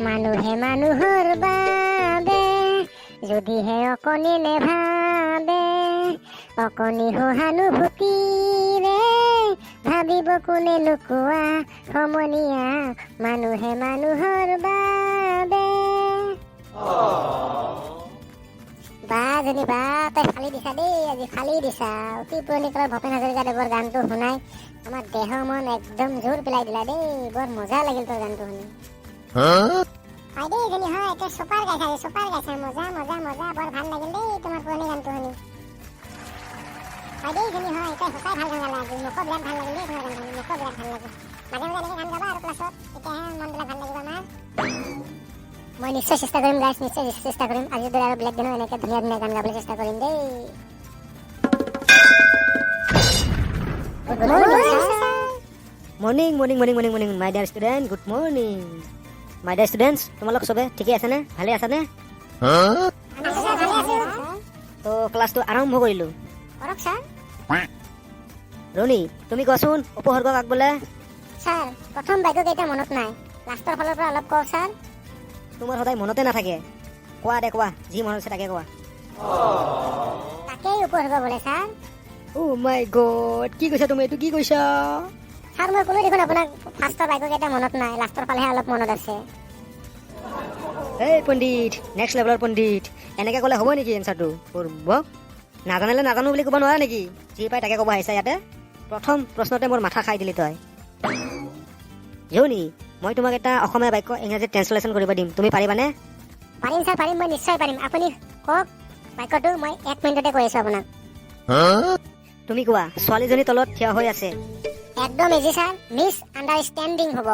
মানুহে মানুহৰ বাবে যদিহে অকণি নেভাবে, অকণি সহানুভূতিৰে ভাবিব কোনে নোকোৱা সমনীয়া, মানুহে মানুহৰ বাবে। বা যেনিবা তই ফালি দিছা দেই, আজি ফালি দিছা। অতি পুৰণি কালৰ ভূপেন হাজৰিকাদেৱৰ গানটো শুনাই আমাৰ দেহ মন একদম জোৰ পেলাই দিলা দেই। বৰ মজা লাগিল তোৰ গানটো শুনি। হয় দেই এজনী, হয় তই চুপাৰ গাইছা, মজা মজা মজা, বৰ ভাল লাগিল দেই তোমাৰ পুৰণি গানটো শুনি। হয় দেই এজনী, হয় তই সঁচাই ভাল গান গালা আজি। মোকো বিৰাট ভাল লাগিল দেই তোমাৰ গান শুনি, মোকো বিৰাট ভাল লাগিল। মাজে মাজে এনেকৈ গান গাবা আৰু ক্লাছত, তেতিয়াহে মনবিলাক ভাল লাগিব আমাৰ। মই নিশ্চয় চেষ্টা কৰিম গাইছ, নিশ্চয় চেষ্টা কৰিম। আজিৰ দৰে আৰু বেলেগ দিনো এনেকৈ ধুনীয়া ধুনীয়া গান গাবলৈ চেষ্টা কৰিম দেই। Morning morning morning morning morning মাই ডিয়াৰ ষ্টুডেণ্ট, গুড মৰ্নিং। মাই ডিয়াৰ ষ্টুডেণ্টছ, তোমালোক চবে ঠিকে আছেনে? ভালে আছানে? তো ক্লাছটো আৰম্ভ কৰিলোঁ। ৰণী, তুমি কোৱাচোন উপসৰ্গ কাক বোলে? ছাৰ, প্ৰথম বাক্যকেইটা মনত নাই, লাষ্টৰ ফালৰ পৰা অলপ কওঁ ছাৰ। তোমাৰ সদায় মনতে নাথাকে। কোৱা দে, কোৱা, যি মনত আছে তাকে কোৱা। তাকেই উপসৰ্গ বোলে ছাৰ। অ' মাই গড, কি কৈছা তুমি? এইটো কি কৈছা? ছাৰ, মই ক'লো দেখোন আপোনাক ফাৰ্ষ্টৰ বাক্যকেইটা মনত নাই, লাষ্টৰ ফালেহে অলপ মনত আছে। এই পণ্ডিত, নেক্সট লেভেলৰ পণ্ডিত, এনেকৈ ক'লে হ'ব নেকি এনচাৰটো? নাজানিলে নাজানো বুলি ক'ব নোৱাৰা নেকি? যি পাই তাকে ক'ব আহিছা ইয়াতে। প্ৰথম প্ৰশ্নতে মোৰ মাথা খাই দিলি তই। জোনী, মই তোমাক এটা অসমীয়া বাক্য ইংৰাজীত ট্ৰেঞ্চলেশ্যন কৰিব দিম, তুমি পাৰিবানে? পাৰিম ছাৰ, পাৰিম, মই নিশ্চয় পাৰিম। আপুনি কওক বাক্যটো, মই 1 মিনিটতে কৈ আছোঁ আপোনাক। তুমি কোৱা, ছোৱালীজনী তলত থিয় হৈ আছে। একদম ইজি ছাৰ, মিছ আণ্ডাৰষ্টেণ্ডিং হ'ব।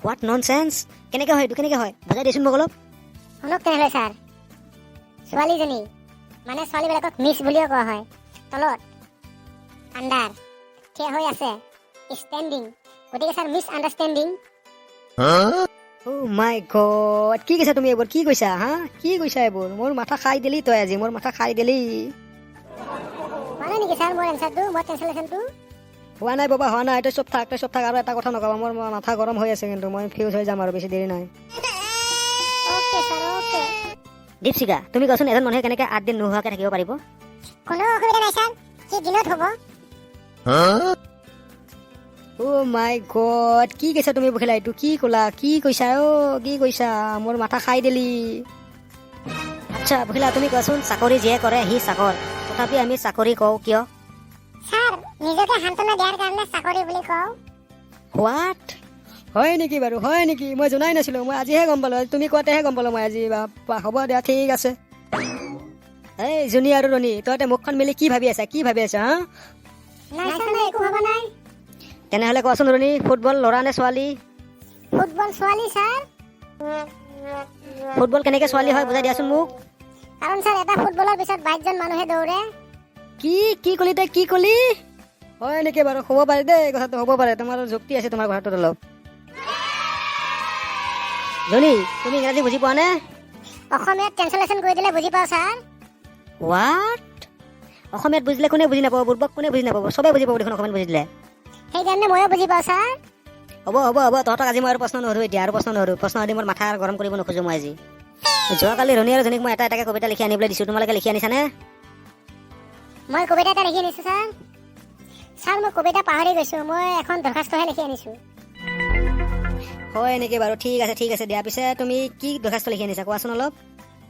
What nonsense? কেনেকৈ হয় এইটো, কেনেকৈ হয়? বুজাই দিছোন মোক অলপ। শুনক তেনেহ'লে ছাৰ, ছোৱালীজনী মানে ছোৱালীবিলাকক মিছ বুলিও কোৱা হয়। তলত, আণ্ডাৰ, থিয় হৈ আছে, ষ্টেণ্ডিং, গতিকে ছাৰ মিছ আণ্ডাৰষ্টেণ্ডিং। অ' মাই গড, কি কৈছা তুমি এইবোৰ? কি কৈছা হা? কি কৈছা এইবোৰ? মোৰ মাথা খাই দিলি তই আজি, মোৰ মাথা খাই দিলি। মানে নেকি ছাৰ মোৰ এনচাৰটো, মোৰ ট্ৰেঞ্চলেশ্যনটো? হোৱা নাই বাবা, হোৱা নাই। তই চব থাক আৰু এটা কথা নকবা, মোৰ মাথা গৰম হৈ আছে, কিন্তু মই ফিউজ হৈ যাম আৰু বেছি দেৰি নাই। Okay sir, okay. দীপশিখা, তুমি কোৱাচোন, এজন মানুহে কেনেকৈ 8 দিন নোহোৱাকৈ থাকিব পাৰিব? কোনো অসুবিধা নাই ছাৰ, সি দিনত হ'ব। অ' মাই গড, কি কৈছা তুমি বখিলা? এইটো কি ক'লা? কি কৈছা? কি কৈছা? মোৰ মাথা খাই দিলি। আচ্ছা বখিলা, তুমি কোৱাচোন, চাকৰি যিয়ে কৰে সি চাকৰ, তথাপি আমি চাকৰি কওঁ কিয়? ছাৰ, নিজকে সান্তনা দিয়াৰ কাৰণে চাকৰি বুলি কওঁ। হোৱাট? হয় নেকি বাৰু? হয় নেকি? মই জনাই নাছিলোঁ, মই আজিহে গম পালোঁ। তুমি কোৱাতেহে গম পালোঁ মই আজি। হ'ব দিয়া, ঠিক আছে। এই জুনি আৰু ৰণী, তহঁতে মুখখন মেলি কি ভাবি আছা? কি ভাবি আছা হা? নাই ছাৰ, নাই, একো ভবা নাই। তেনেহ'লে কোৱাচোন ৰণী, ফুটবল ল'ৰা নে ছোৱালী? ফুটবল ছোৱালী ছাৰ। ফুটবল কেনেকৈ ছোৱালী হয় বুজাই দিয়াচোন মোক। কাৰণ ছাৰ, এটা ফুটবলৰ পিছত 22জন মানুহে দৌৰে। কি কলি তই? কি কলি? হয় নেকি বাৰু? হ'ব পাৰে দেই, কথাটো হ'ব পাৰে, তোমাৰ যুক্তি আছে তোমাৰ কথাটোত অলপ। জনী, তুমি ইংৰাজী বুজি পোৱা নে? অসমীয়াত ট্ৰেঞ্চলেশ্যন কৰি দিলে বুজি পাওঁ ছাৰ। হোৱাট? অসমীয়াত বুজিলে কোনে বুজি নাপাব? বুৰ্বক কোনে বুজি নাপাব? চবেই বুজি পাব দেখোন অসমীয়াত বুজি দিলে। সেইকাৰণে ময়ো বুজি পাওঁ ছাৰ। হ'ব, তহঁতক আজি মই আৰু প্ৰশ্ন নোসোধোঁ এতিয়া, আৰু প্ৰশ্ন সুধি মোৰ মাথা গৰম কৰিব নোখোজো মই আজি। যোৱাকালি ৰণী আৰু জনীক মই এটা এটাকৈ কবিতা লিখি আনিবলৈ দিছোঁ, তোমালোকে লিখি আনিছানে? মই কবিতা এটা লিখি আনিছোঁ ছাৰ। ছাৰ, মই কবিতা পাহৰি গৈছোঁ, মই এখন দৰখাস্তহে লিখি আনিছোঁ। হয় নেকি বাৰু? ঠিক আছে দিয়া। পিছে তুমি কি দৰখাস্ত লিখি আনিছা কোৱাচোন অলপ।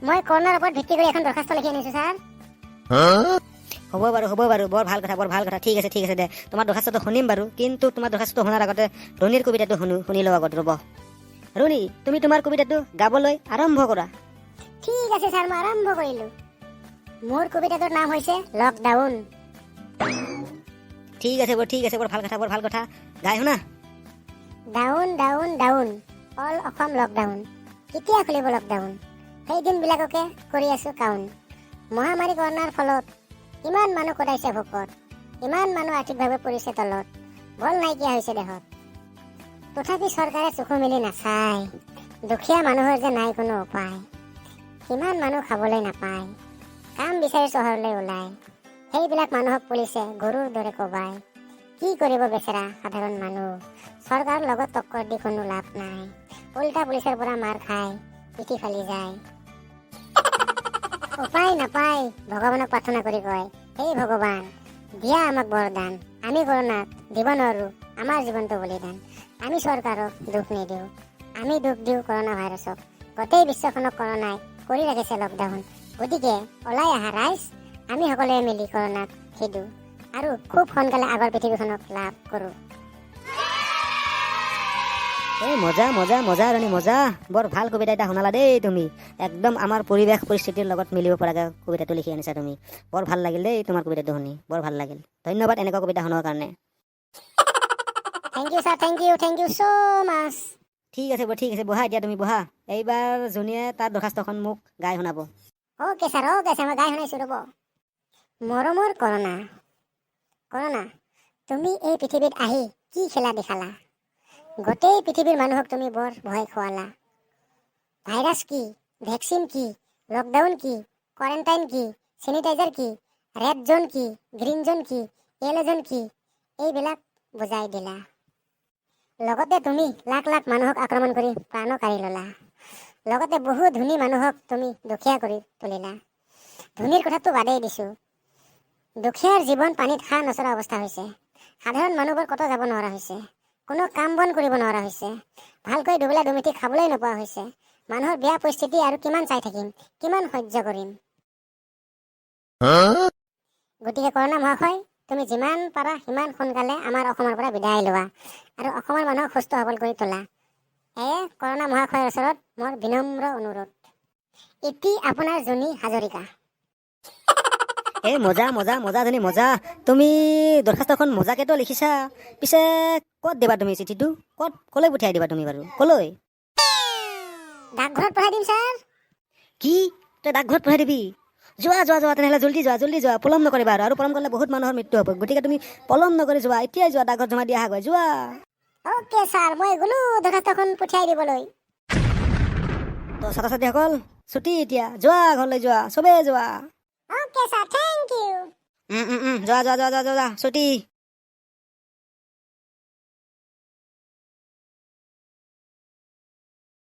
মই কৰ্ণৰ ওপৰত ভিত্তি কৰি এখন দৰখাস্ত লিখি আনিছোঁ ছাৰ। হ'ব বাৰু, বৰ ভাল কথা। ঠিক আছে দে, তোমাৰ দৰখাস্তটো শুনিম বাৰু, কিন্তু তোমাৰ দৰখাস্তটো শুনাৰ আগতে ৰণীৰ কবিতাটো শুনি লওঁ আগত, ৰ'ব। ৰণী, তুমি তোমাৰ কবিতাটো গাবলৈ আৰম্ভ কৰা। ঠিক আছে ছাৰ, মই আৰম্ভ কৰিলোঁ। মোৰ কবিতাটোৰ নাম হৈছে লকডাউন। ঠিক আছে, বৰ ভাল কথা। গাই শুনা। Down down down, all Assam lockdown. কেতিয়া খুলিব লকডাউন? সেই দিনবিলাককে কৰি আছোঁ কাউণ্ট। মহামাৰী কৰোণাৰ ফলত ইমান মানুহ কটাইছে ভোকত, ইমান মানুহ আৰ্থিকভাৱে পৰিছে তলত, বল নাইকিয়া হৈছে দেহত। তথাপি চৰকাৰে চকু মেলি নাচায়, দুখীয়া মানুহৰ যে নাই কোনো উপায়। কিমান মানুহ খাবলৈ নাপায়, কাম বিচাৰি চহৰলৈ ওলায়। সেইবিলাক মানুহক পুলিচে গৰুৰ দৰে কোবায়। কি কৰিব বেচেৰা সাধাৰণ মানুহ, চৰকাৰৰ লগত টক্কৰ দি কোনো লাভ নাই। উল্টা পুলিচৰ পৰা মাৰ খাই পিঠি ফালি যায়। উপায় নাপায় ভগৱানক প্ৰাৰ্থনা কৰি কয়, হে ভগৱান দিয়া আমাক বৰদান, আমি কৰোণাক দিব নোৱাৰো আমাৰ জীৱনটো বলিদান। আমি চৰকাৰক দুখ নিদিওঁ, আমি দুখ দিওঁ কৰোণা ভাইৰাছক। গোটেই বিশ্বখনক কৰোণাই কৰি ৰাখিছে লকডাউন। গতিকে ওলাই আহা ৰাইজ, আমি সকলোৱে মিলি কৰোণাক খেদো আৰু খুব সোনকালে আগৰ পৃথিৱীখনক লাভ কৰোঁ। এই মজা মজা মজা ৰণী মজা, বৰ ভাল কবিতা এটা শুনালা দেই তুমি। একদম আমাৰ পৰিৱেশ পৰিস্থিতিৰ লগত মিলিব পৰাকৈ কবিতাটো লিখি আনিছা তুমি। বৰ ভাল লাগিল দেই তোমাৰ কবিতাটো শুনি, বৰ ভাল লাগিল। ধন্যবাদ এনেকুৱা কবিতা শুনাৰ কাৰণে। Thank you sir, thank you so' much. ঠিক আছে বহা এতিয়া তুমি বহা। এইবাৰ জোনীয়ে তাৰ দৰখাস্তখন মোক গাই শুনাব। অ'কে ছাৰ মই গাই শুনাইছোঁ ৰ'ব। মৰমৰ কৰোণা, কৰোণা তুমি এই পৃথিৱীত আহি কি খেলা দেখালা। গোটেই পৃথিৱীৰ মানুহক তুমি বৰ ভয় খুৱালা। ভাইৰাছ কি, ভেকচিন কি, লকডাউন কি, কোৱাৰেণ্টাইন কি, চেনিটাইজাৰ কি, ৰেড জোন কি, গ্ৰীণ জোন কি, য়েলো জোন কি, এইবিলাক বুজাই দিলা। লগতে তুমি লাখ লাখ মানুহক আক্ৰমণ কৰি প্ৰাণো কাঢ়ি ল'লা। লগতে বহু ধনী মানুহক তুমি দুখীয়া কৰি তুলিলা। ধনীৰ কথাটো বাদেই দিছোঁ, দুখীয়াৰ জীৱন পানীত খা নচৰা অৱস্থা হৈছে। সাধাৰণ মানুহবোৰ ক'তো যাব নোৱাৰা হৈছে, কোনো কাম বন কৰিব নোৱাৰা হৈছে, ভালকৈ দুবেলা দুমিঠি খাবলৈ নোপোৱা হৈছে। মানুহৰ বেয়া পৰিস্থিতি আৰু কিমান চাই থাকিম, কিমান সহ্য কৰিম। গতিকে কৰোণা মহাশয়, তুমি যিমান পাৰা সিমান সোনকালে আমাৰ অসমৰ পৰা বিদায় লোৱা আৰু অসমৰ মানুহক সুস্থ সবল কৰি তোলা। এয়ে কৰোণা মহাশয়ৰ ওচৰত মোৰ বিনম্ৰ অনুৰোধ। এটি আপোনাৰ জোনী হাজৰিকা। এই মজা মজা মজা জনী মজা, তুমি দৰখাস্তখন মজাকেতো লিখিছা। পিছে ক'ত দিবা তুমি চিঠিটো, ক'লৈ পঠিয়াই দিবা তুমি বাৰু, ক'লৈ? ডাকঘৰত পঠাই দিম ছাৰ। কি তই ডাকঘৰত পঠাই দিবি? যোৱা তেনেহ'লে জল্দি যোৱা, পলম নকৰিবা আৰু পলম কৰিলে বহুত মানুহৰ মৃত্যু হ'ব। গতিকে তুমি পলম নকৰি যোৱা, এতিয়াই যোৱা, ডাকঘৰত জমা দিয়া আহাগৈ, যোৱা। অ'কে ছাৰ, মই গ'লো দৰখাস্তখন পঠিয়াই দিবলৈ। তো ছাত্ৰ ছাত্ৰীসকল ছুটি এতিয়া, যোৱা ঘৰলৈ যোৱা, চবেই যোৱা। Okay sir, thank you. যোৱা ছুটি।